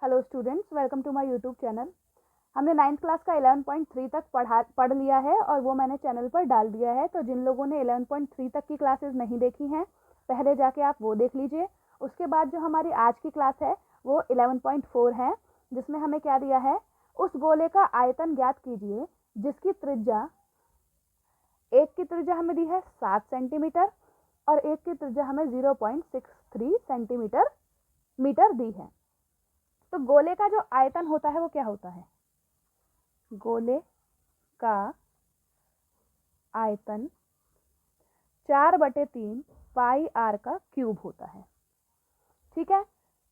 Hello students, welcome to my YouTube channel. हमने 9th class का 11.3 तक पढ़ लिया है और वो मैंने चैनल पर डाल दिया है। तो जिन लोगों ने 11.3 तक की क्लासेस नहीं देखी हैं, पहले जाके आप वो देख लीजिए। उसके बाद जो हमारी आज की क्लास है वो 11.4 है, जिसमें हमें क्या दिया है, उस गोले का आयतन ज्ञात कीजिए जिसकी त्रिज्या, एक की त्रिज्या हमें दी है 7 सेंटीमीटर और एक की त्रिज्या हमें 0.63 सेंटीमीटर दी है। तो गोले का जो आयतन होता है वो क्या होता है? गोले का आयतन 4/3 पाई आर का क्यूब होता है। ठीक है,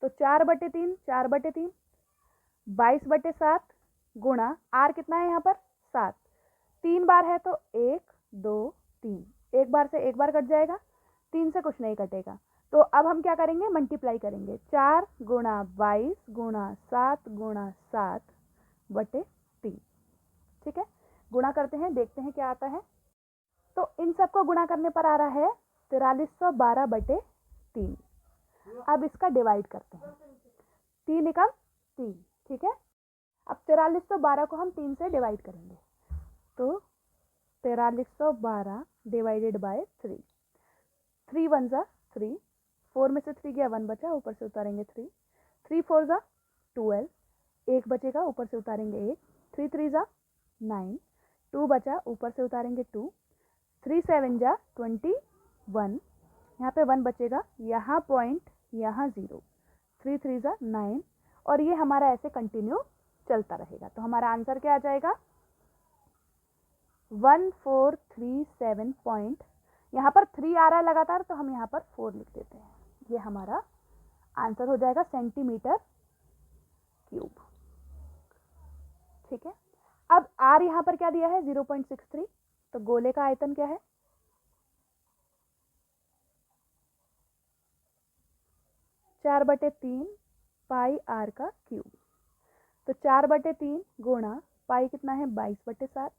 तो 4/3 4/3 22/7 गुणा आर कितना है यहाँ पर 7, 3 बार है तो 1 2 3, एक बार से एक बार कट जाएगा, 3 से कुछ नहीं कटेगा। तो अब हम क्या करेंगे, मल्टीप्लाई करेंगे। 4 गुणा 22 गुणा 7 गुणा 7/3। ठीक है, गुणा करते हैं, देखते हैं क्या आता है। तो इन सबको गुणा करने पर आ रहा है 4312/3। अब इसका डिवाइड करते हैं, 3 एकम 3। ठीक है, अब 4312 को हम 3 से डिवाइड करेंगे तो 4312 डिवाइडेड बाय 3, 3 1 जा 3, 4 में से 3 गया 1 बचा, ऊपर से उतारेंगे 3, 3 4 जा 12, 1 बचेगा, ऊपर से उतारेंगे 1, 3 3 जा 9, 2 बचा, ऊपर से उतारेंगे 2, 3 7 जा 21, यहाँ पे 1 बचेगा, यहाँ पॉइंट, यहाँ 0, 3 3 जा 9, और ये हमारा ऐसे कंटिन्यू चलता रहेगा। तो हमारा आंसर क्या आ जाएगा, 1437 पॉइंट, यहाँ पर 3 आ रहा है लगातार तो हम यहाँ पर 4 लिख देते हैं। ये हमारा आंसर हो जाएगा सेंटीमीटर क्यूब। ठीक है, अब आर यहाँ पर क्या दिया है 0.63, तो गोले का आयतन क्या है, चार बटे तीन पाई आर का क्यूब। तो 4/3 गुणा पाई कितना है 22/7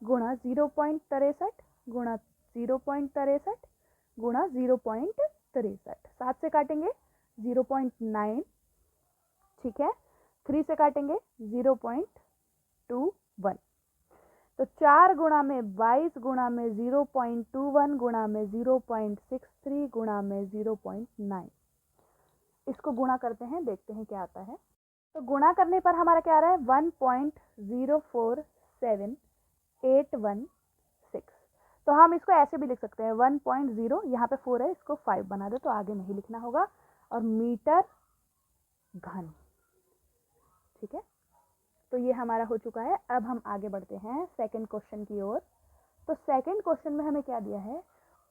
गुणा 0.63 गुणा 0.63 गुणा 0.63, 7 से काटेंगे 0.9, ठीक है, 3 से काटेंगे 0.21, तो 4 गुणा में 22 गुणा में 0.21 गुणा में 0.63 गुणा में 0.9, इसको गुणा करते हैं, देखते हैं क्या आता है। तो गुणा करने पर हमारा क्या आ रहा है 1.047816। तो हम इसको ऐसे भी लिख सकते हैं 1.0, यहाँ पे 4 है, इसको 5 बना दे तो आगे नहीं लिखना होगा, और मीटर घन। ठीक है, तो ये हमारा हो चुका है। अब हम आगे बढ़ते हैं सेकंड क्वेश्चन की ओर। तो सेकंड क्वेश्चन में हमें क्या दिया है,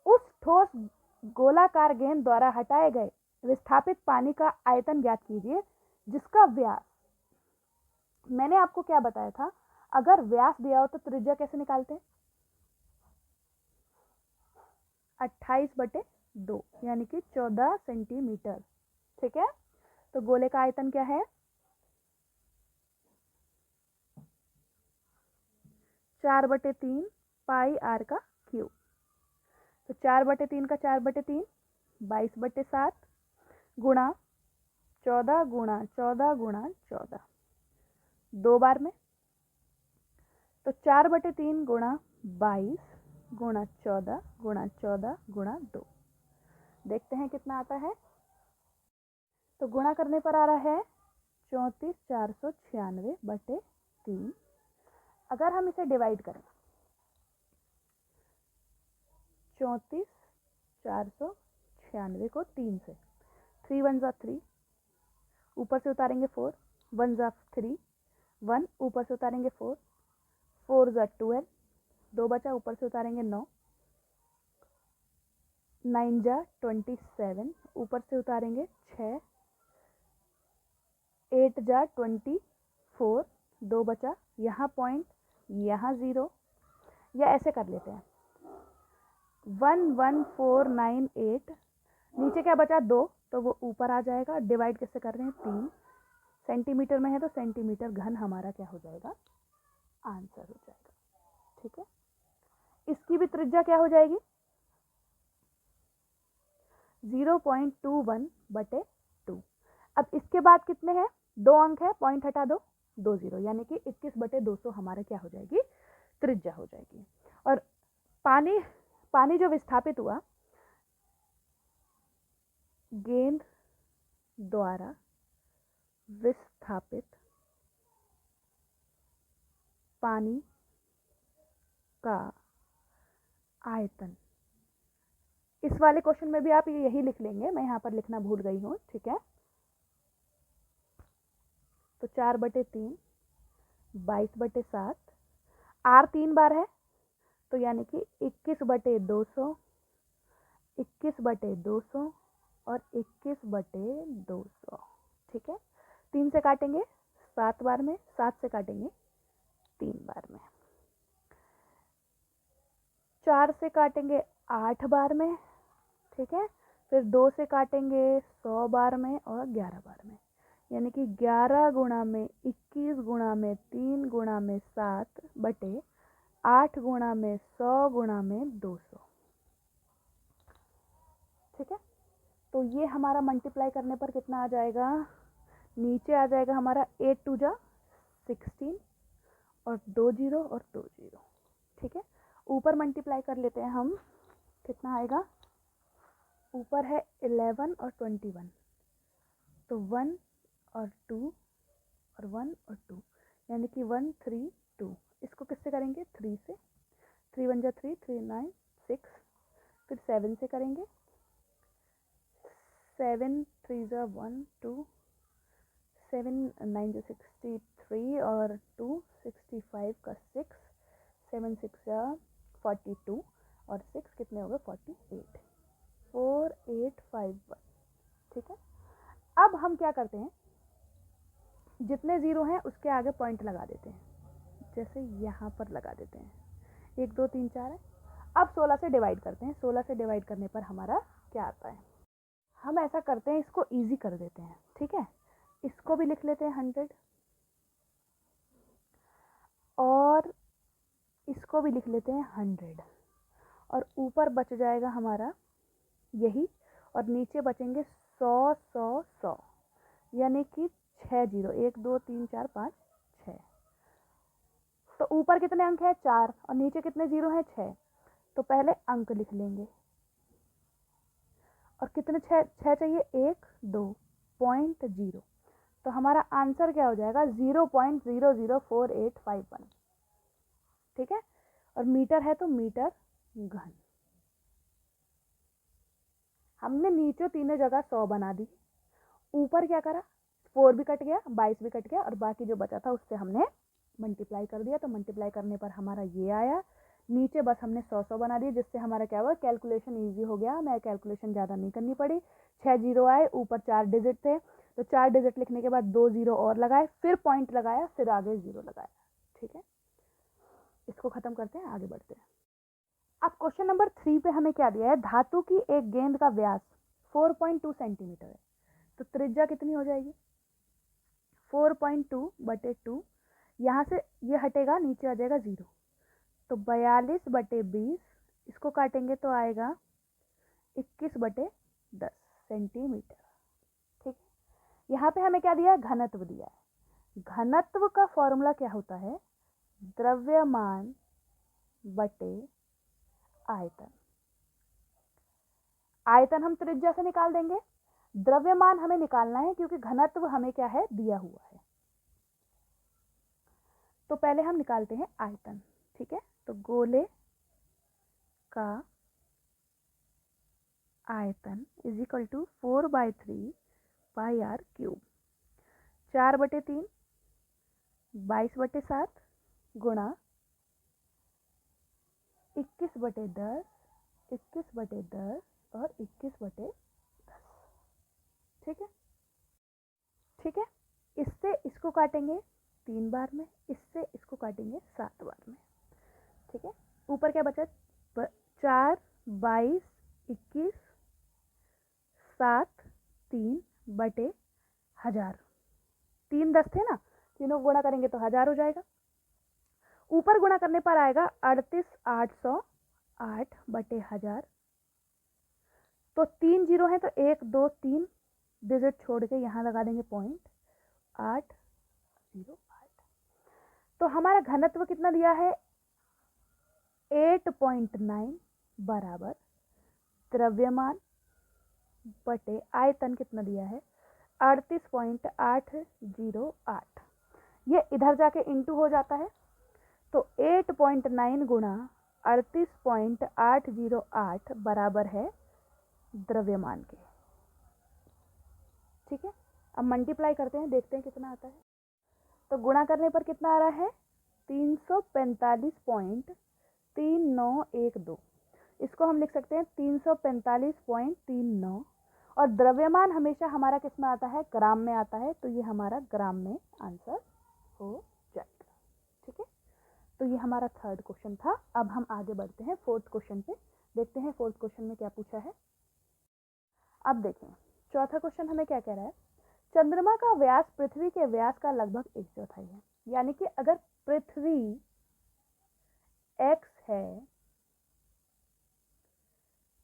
उस ठोस गोलाकार गेंद द्वारा हटाए गए विस्थापित पानी का आयतन ज्ञात कीजिए जिसका व्यास, मैंने आपको क्या बताया था, अगर व्यास दिया हो तो त्रिज्या कैसे निकालते हैं, 28/2 यानी कि 14 सेंटीमीटर। ठीक है, तो गोले का आयतन क्या है, 4/3 पाई आर का क्यूब। तो 4/3 का 4/3 22/7 गुणा 14 गुणा 14 गुणा 14, 2 बार में, तो 4/3 गुणा 22 गुणा 14 गुणा 14 गुणा 2, देखते हैं कितना आता है। तो गुणा करने पर आ रहा है 34,496/3। अगर हम इसे डिवाइड करें, 34,496 को 3 से, 3 1 जा 3, ऊपर से उतारेंगे 4, 1 जा 3, 1 ऊपर से उतारेंगे 4, 4 जा 12, 2 बचा, ऊपर से उतारेंगे 9, 9 जा 27, ऊपर से उतारेंगे 6, 8 जा 24, 2 बचा, यहाँ पॉइंट, यहाँ 0, या ऐसे कर लेते हैं 11498, नीचे क्या बचा 2, तो वो ऊपर आ जाएगा। डिवाइड कैसे कर रहे हैं 3, सेंटीमीटर में है तो सेंटीमीटर घन हमारा क्या हो जाएगा, आंसर हो जाएगा। ठीक है, इसकी भी त्रिज्या क्या हो जाएगी 0.21/2। अब इसके बाद कितने हैं 2 अंक है, पॉइंट हटा दो, 2 जीरो, यानी कि 21/200 हमारे क्या हो जाएगी, त्रिज्या हो जाएगी। और पानी जो विस्थापित हुआ गेंद द्वारा विस्थापित पानी का आयतन, इस वाले क्वेश्चन में भी आप यही लिख लेंगे, मैं यहाँ पर लिखना भूल गई हूँ, ठीक है। तो 4/3 22/7, आर 3 बार है तो यानी कि 21/200, 21/200 और 21/200, ठीक है। 3 से काटेंगे 7 बार में, 7 से काटेंगे 3 बार में, 4 से काटेंगे 8 बार में, ठीक है। फिर 2 से काटेंगे 100 बार में और 11 बार में, यानी कि 11 गुणा में 21 गुणा में 3 गुणा में 7 बटे 8 गुणा में 100 गुणा में 200, ठीक है। तो ये हमारा मल्टीप्लाई करने पर कितना आ जाएगा, नीचे आ जाएगा हमारा 8 2 जा 16 और 2 जीरो और 2 जीरो, ठीक है। ऊपर मल्टीप्लाई कर लेते हैं हम, कितना आएगा, ऊपर है 11 और 21, तो 1 और 2 और 1 और 2, यानी कि 1 3 2, इसको किससे करेंगे, 3 से, 3 1 जा 3, 3 9 6, फिर 7 से करेंगे, 7 3 जा 1 2, 7 9 जा 63 और 2 65 का 6, 7 6 जा 42 और 6 कितने हो गए 48, 4851, ठीक है। अब हम क्या करते हैं, जितने जीरो हैं उसके आगे पॉइंट लगा देते हैं, जैसे यहाँ पर लगा देते हैं, 1 2 3 4 है। अब 16 से डिवाइड करते हैं, 16 से डिवाइड करने पर हमारा क्या आता है, हम ऐसा करते हैं, इसको इजी कर देते हैं, ठीक है। इसको भी लिख लेते हैं 100 और इसको भी लिख लेते हैं 100, और ऊपर बच जाएगा हमारा यही, और नीचे बचेंगे 100 100 100, यानी कि 6 जीरो, 1 2 3 4 5 6। तो ऊपर कितने अंक है 4 और नीचे कितने जीरो हैं 6, तो पहले अंक लिख लेंगे, और कितने 6 चाहिए 1 2 पॉइंट जीरो, तो हमारा आंसर क्या हो जाएगा 0.004851, ठीक है। और मीटर है तो मीटर घन। हमने नीचे तीनों जगह 100 बना दी, ऊपर क्या करा, 4 भी कट गया, 22 भी कट गया, और बाकी जो बचा था उससे हमने मल्टीप्लाई कर दिया, तो मल्टीप्लाई करने पर हमारा ये आया। नीचे बस हमने 100 बना दिए, जिससे हमारा क्या हुआ, कैलकुलेशन इजी हो गया, मैं कैलकुलेशन ज़्यादा नहीं करनी पड़ी। 6 जीरो आए, ऊपर 4 डिजिट थे, तो 4 डिजिट लिखने के बाद 2 जीरो और लगाए, फिर पॉइंट लगाया, फिर आगे जीरो लगाया, ठीक है। इसको खत्म करते हैं, आगे बढ़ते हैं। अब क्वेश्चन नंबर 3 पे हमें क्या दिया है, धातु की एक गेंद का व्यास 4.2 सेंटीमीटर है, तो त्रिज्या कितनी हो जाएगी, 4.2/2, यहाँ से ये हटेगा, नीचे आ जाएगा 0, तो 42/20, इसको काटेंगे तो आएगा 21/10 सेंटीमीटर, ठीक है। यहाँ पे हमें क्या दिया है, घनत्व दिया है। घनत्व का फॉर्मूला क्या होता है, द्रव्यमान बटे आयतन। आयतन हम त्रिज्या से निकाल देंगे, द्रव्यमान हमें निकालना है क्योंकि घनत्व हमें क्या है, दिया हुआ है। तो पहले हम निकालते हैं आयतन, ठीक है। तो गोले का आयतन is equal to 4/3 pi r cube, 4/3 22/7 गुणा 21/10, 21/10 और 21/10, ठीक है, ठीक है। इससे इसको काटेंगे 3 बार में, इससे इसको काटेंगे 7 बार में, ठीक है। ऊपर क्या बचा, 4 22 21 7 3/1000, 3 10 थे ना, तीनों गुणा करेंगे तो 1000 हो जाएगा। ऊपर गुणा करने पर आएगा 38,808/1000, तो 3 जीरो है तो 1 2 3 डिजिट छोड़ के यहाँ लगा देंगे पॉइंट, 808। तो हमारा घनत्व कितना दिया है 8.9 बराबर द्रव्यमान बटे आयतन कितना दिया है 38.808। ये इधर जाके इंटू हो जाता है, तो 8.9 गुणा 38.808 बराबर है द्रव्यमान के। ठीक है, अब मल्टीप्लाई करते हैं, देखते हैं कितना आता है। तो गुणा करने पर कितना आ रहा है 345.3912। इसको हम लिख सकते हैं 345.39। और द्रव्यमान हमेशा हमारा किस में आता है ग्राम में आता है, तो ये हमारा ग्राम में आंसर हो जाएगा। ठीक है, तो ये हमारा थर्ड क्वेश्चन था। अब हम आगे बढ़ते हैं फोर्थ क्वेश्चन पे, देखते हैं फोर्थ क्वेश्चन में क्या पूछा है। अब देखें चौथा क्वेश्चन हमें क्या कह रहा है, चंद्रमा का व्यास पृथ्वी के व्यास का लगभग 1/4 है। यानी कि अगर पृथ्वी x है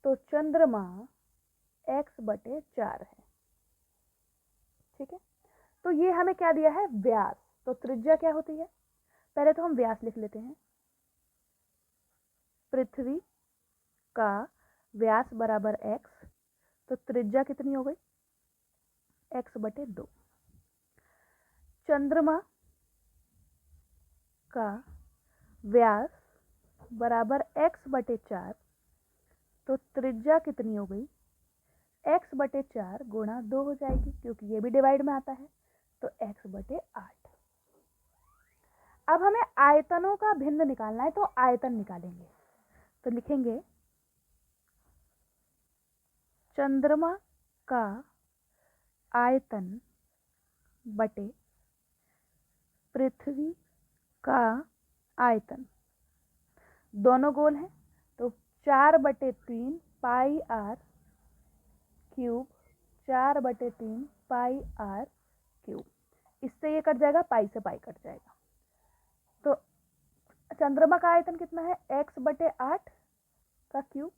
तो चंद्रमा x/4 है। ठीक है, तो ये हमें क्या दिया है व्यास, तो त्रिज्या क्या होती है, पहले तो हम व्यास लिख लेते हैं। पृथ्वी का व्यास बराबर x, तो त्रिज्या कितनी हो गई x/2। चंद्रमा का व्यास बराबर x/4, तो त्रिज्या कितनी हो गई x/4 गुणा 2 हो जाएगी, क्योंकि ये भी डिवाइड में आता है, तो x/8। अब हमें आयतनों का भिन्न निकालना है, तो आयतन निकालेंगे। तो लिखेंगे चंद्रमा का आयतन बटे पृथ्वी का आयतन, दोनों गोल हैं, तो 4/3 पाई r क्यूब, 4/3 पाई r क्यूब। इससे ये कट जाएगा, पाई से पाई कट जाएगा। तो चंद्रमा का आयतन कितना है x/8 का क्यूब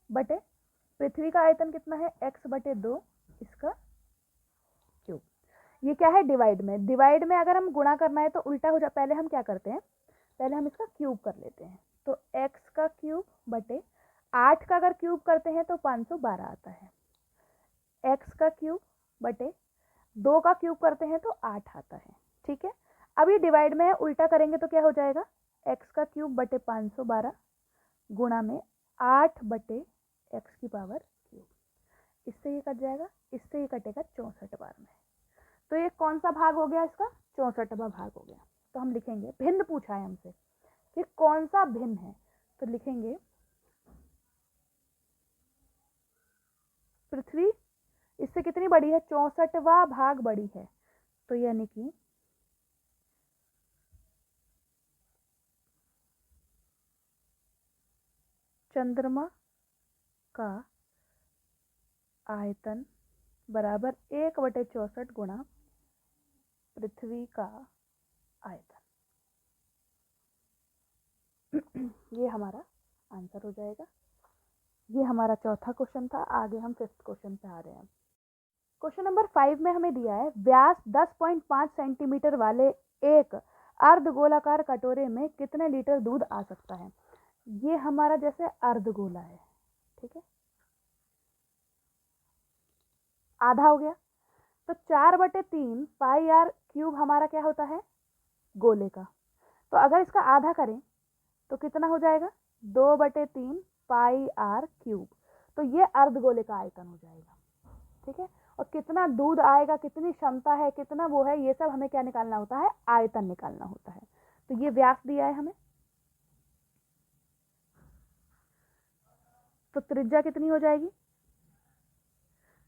बटे पृथ्वी का आयतन कितना है x/2 इसका क्यूब। ये क्या है डिवाइड में, डिवाइड में अगर हम गुणा करना है तो उल्टा हो जाए। पहले हम क्या करते हैं, पहले हम इसका क्यूब कर लेते हैं, तो x का क्यूब बटे 8 का अगर क्यूब करते हैं तो 512 आता है, x का क्यूब बटे 2 का क्यूब करते हैं तो 8 आता है। ठीक है, अब ये डिवाइड में है, उल्टा करेंगे तो क्या हो जाएगा x का क्यूब बटे 512 गुणा में 8/x की पावर क्यूब। इससे ये कट जाएगा, इससे ये कटेगा 64 बार में। तो ये कौन सा भाग हो गया इसका 64वां भाग हो गया। तो हम लिखेंगे भिन्न पूछा है हमसे कि कौन सा भिन्न है, तो लिखेंगे पृथ्वी इससे कितनी बड़ी है 64वां भाग बड़ी है, तो यानी कि चंद्रमा का आयतन बराबर 1/64 गुणा पृथ्वी का आयतन। ये हमारा आंसर हो जाएगा। ये हमारा चौथा क्वेश्चन था। आगे हम फिफ्थ क्वेश्चन पे आ रहे हैं। क्वेश्चन नंबर 5 में हमें दिया है व्यास 10.5 सेंटीमीटर वाले एक अर्धगोलाकार कटोरे में कितने लीटर दूध आ सकता है। ये हमारा जैसे अर्धगोला है, ठीक है, आधा हो गया, तो 4/3 पाई आर क्यूब हमारा क्या होता है गोले का। तो अगर इसका आधा करें तो कितना हो जाएगा 2/3 पाई आर क्यूब। तो ये अर्धगोले का आयतन हो जाएगा। ठीक है, और कितना दूध आएगा, कितनी क्षमता है, कितना वो है, ये सब हमें क्या निकालना होता है आयतन निकालना होता है। तो ये व्यास दिया है हमें, तो त्रिज्या कितनी हो जाएगी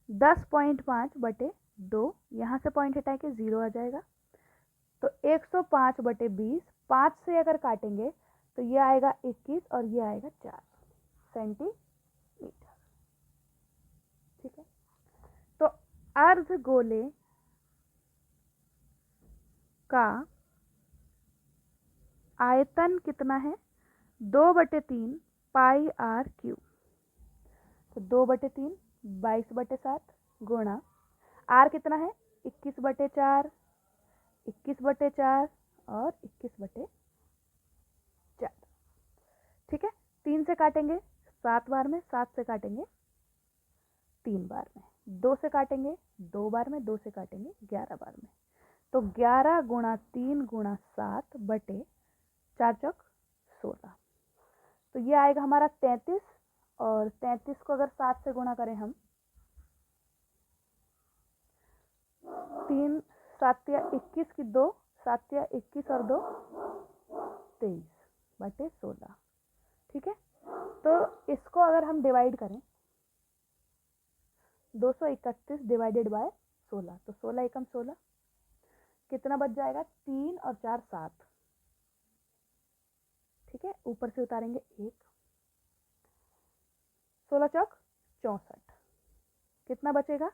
10.5/2, यहाँ से पॉइंट हटा के 0 आ जाएगा, तो 105/20, 5 से अगर काटेंगे तो ये आएगा 21 और ये आएगा 4 सेंटीमीटर। ठीक है, तो अर्धगोले का आयतन कितना है 2/3 पाई आर क्यूब। तो 2/3 22/7 गुणा आर कितना है 21/4 21/4 और 21/4। ठीक है, 3 से काटेंगे 7 बार में, 7 से काटेंगे 3 बार में, 2 से काटेंगे 2 बार में, 2 से काटेंगे 11 बार में। तो 11 गुणा 3 गुणा 7 बटे 4 चौक 16। तो ये आएगा हमारा 33, और 33 को अगर 7 से गुणा करें हम, 3 7 या 21 की 2, 7 या 21 और 2 23/16। ठीक है, तो इसको अगर हम डिवाइड करें, 231 डिवाइडेड बाय 16, तो 16 एकम 16, कितना बच जाएगा? 3 और 4 7। ठीक है, ऊपर से उतारेंगे 1, 16 चौक 64, कितना बचेगा?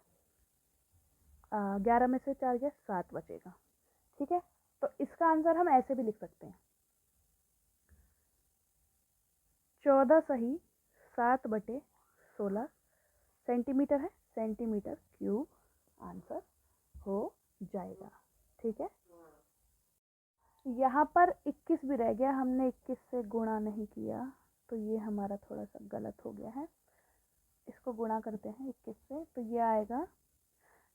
11 में से 4 गया 7 बचेगा। ठीक है, तो इसका आंसर हम ऐसे भी लिख सकते हैं, 14 सही 7/16 सेंटीमीटर है, सेंटीमीटर क्यूब आंसर हो जाएगा। ठीक है, यहाँ पर 21 भी रह गया, हमने 21 से गुणा नहीं किया, तो ये हमारा थोड़ा सा गलत हो गया है। इसको गुणा करते हैं 21 से, तो ये आएगा,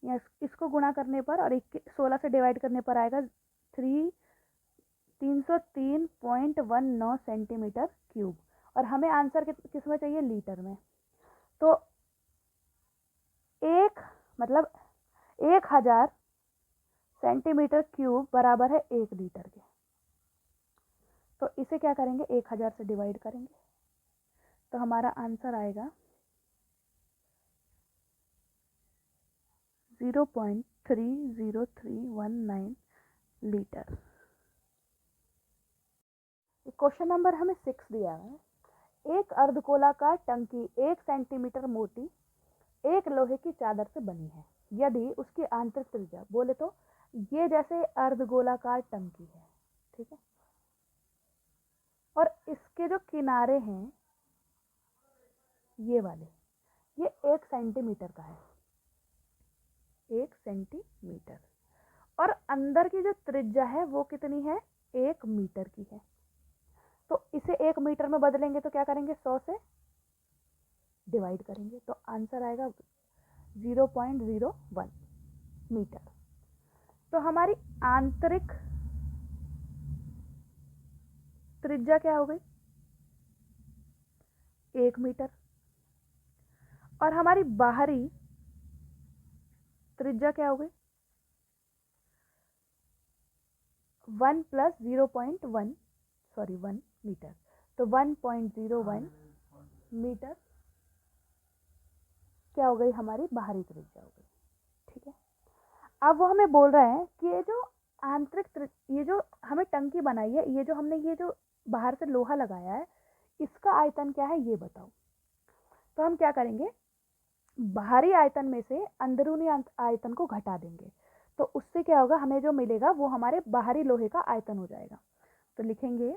या इसको गुणा करने पर और 16 से डिवाइड करने पर आएगा 303.19 सेंटीमीटर क्यूब, और हमें आंसर किस में चाहिए? लीटर में। तो 1000 सेंटीमीटर क्यूब बराबर है 1 लीटर के। तो इसे क्या करेंगे? 1000 से डिवाइड करेंगे, तो हमारा आंसर आएगा 0.30319 लीटर। क्वेश्चन नंबर हमें 6 दिया है। एक अर्धगोलाकार टंकी 1 सेंटीमीटर मोटी एक लोहे की चादर से बनी है, यदि उसकी आंतरिक त्रिज्या, बोले तो ये जैसे अर्धगोलाकार टंकी है, ठीक है, और इसके जो किनारे हैं ये वाले, ये 1 सेंटीमीटर का है, 1 सेंटीमीटर, और अंदर की जो त्रिज्या है वो कितनी है? 1 मीटर की है। तो इसे 1 मीटर में बदलेंगे तो क्या करेंगे? 100 से डिवाइड करेंगे, तो आंसर आएगा 0.01 मीटर। तो हमारी आंतरिक त्रिज्या क्या हो गई? 1 मीटर, और हमारी बाहरी त्रिज्या क्या हो गई? 1 मीटर, तो 1.01 मीटर क्या हो गई? हमारी बाहरी त्रिज्या हो गई। ठीक है, अब वो हमें बोल रहे हैं कि ये जो आंतरिक, ये जो हमें टंकी बनाई है, ये जो हमने ये जो बाहर से लोहा लगाया है, इसका आयतन क्या है ये बताओ। तो हम क्या करेंगे? बाहरी आयतन में से अंदरूनी आयतन को घटा देंगे, तो उससे क्या होगा? हमें जो मिलेगा वो हमारे बाहरी लोहे का आयतन हो जाएगा। तो लिखेंगे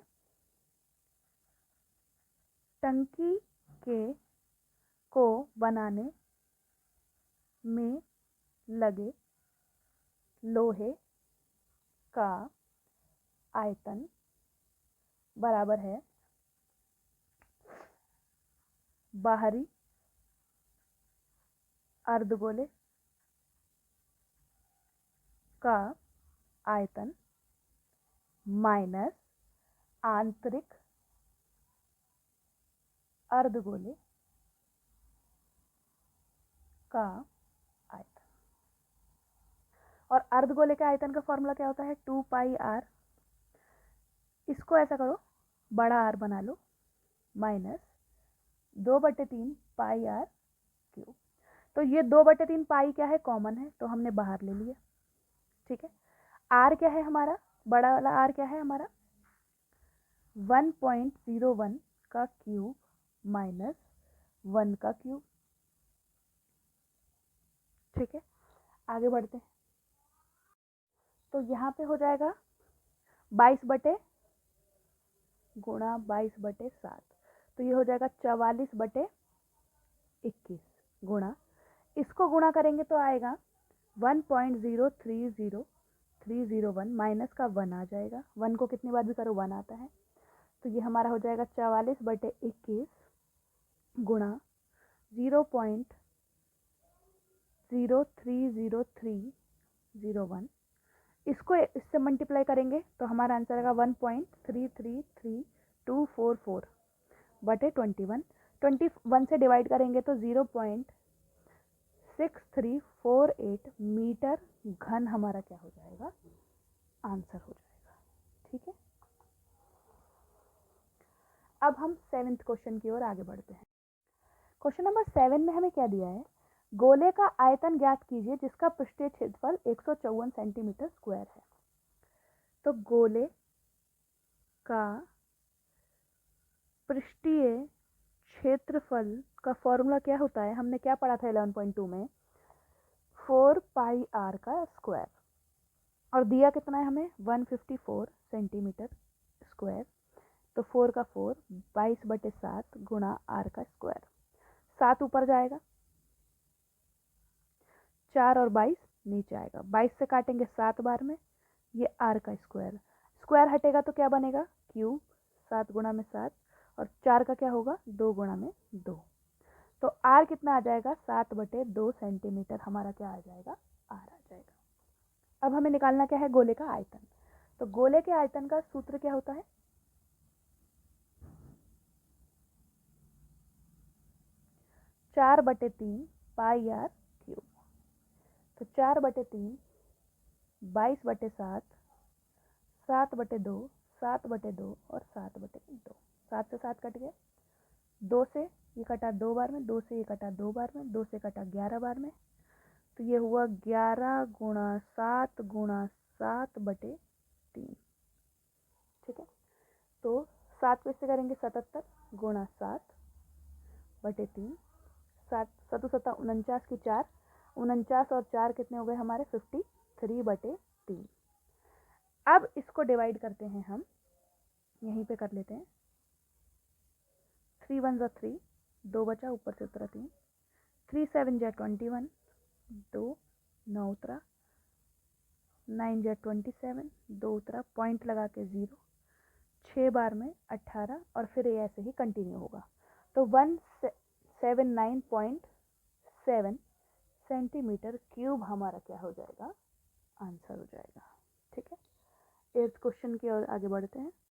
टंकी को बनाने में लगे लोहे का आयतन बराबर है बाहरी अर्धगोले का आयतन माइनस आंतरिक अर्धगोले का आयतन। और अर्धगोले के आयतन का फॉर्मूला क्या होता है? 2πr। इसको ऐसा करो, बड़ा आर बना लो, माइनस 2/3 पाई आर क्यूब। तो ये 2/3 पाई क्या है? कॉमन है, तो हमने बाहर ले लिया। ठीक है, आर क्या है हमारा? बड़ा वाला आर क्या है हमारा? 1.01 का क्यूब माइनस 1 का क्यूब। ठीक है, आगे बढ़ते हैं। तो यहाँ पे हो जाएगा 22 गुणा 22/7, तो ये हो जाएगा 44/21 गुणा, इसको गुणा करेंगे तो आएगा 1.0303 301 माइनस का 1 आ जाएगा, 1 को कितनी बार भी करो 1 आता है, तो ये हमारा हो जाएगा 44/21 गुणा 0.030301। इसको इससे मल्टीप्लाई करेंगे तो हमारा आंसर आएगा 1.333244/21। 21 से डिवाइड करेंगे तो 0.6348 मीटर घन हमारा क्या हो जाएगा, आंसर हो जाएगा। ठीक है, अब हम 7th क्वेश्चन की ओर आगे बढ़ते हैं। क्वेश्चन नंबर 7 में हमें क्या दिया है, गोले का आयतन ज्ञात कीजिए जिसका पृष्ठीय क्षेत्रफल 154 सेंटीमीटर स्क्वायर है। तो गोले का पृष्ठीय क्षेत्रफल का फॉर्मूला क्या होता है, हमने क्या पढ़ा था 11.2 में, 4πr का स्क्वायर, और दिया कितना है हमें 154 सेंटीमीटर स्क्वायर, तो 4 का 4 22/7 गुणा r का स्क्वायर, 7 ऊपर जाएगा, 4 और 22 नीचे आएगा, 22 से काटेंगे 7 बार में, ये r का स्क्वायर, स्क्वायर हटेगा तो क्या बनेगा क्यूब, 7 गुणा में 7, और 4 का क्या होगा 2 गुणा में 2, तो r कितना आ जाएगा 7/2 सेंटीमीटर हमारा क्या आ जाएगा, r आ जाएगा। अब हमें निकालना क्या है, गोले का आयतन। तो गोले के आयतन का सूत्र क्या होता है, 4/3 पाई r क्यूब, तो 4/3 22/7 7/2 7/2 और 7/2, 7 से 7 कट गया, 2 से ये कटा 2 बार में, 2 से ये कटा 2 बार में, 2 से कटा 11 बार में, तो ये हुआ 11 गुणा 7 गुणा 7/3। ठीक है, तो 7 को इससे करेंगे 77 गुणा 7/3, 7 7 7 49 की 4, 49 और 4 कितने हो गए हमारे 53/3। अब इसको डिवाइड करते हैं हम, यहीं पे कर लेते हैं, 3 1 ज़ा 3, 2 बचा, ऊपर से उतरा 3, 3 7 ज़ा 21, 2 9 उतरा, 9 ज़ा 27, 2 उतरा, पॉइंट लगा के 0, 6 बार में 18, और फिर ये ऐसे ही कंटिन्यू होगा, तो 179.7 सेंटीमीटर क्यूब हमारा क्या हो जाएगा, आंसर हो जाएगा। ठीक है, 8th क्वेश्चन की ओर आगे बढ़ते हैं।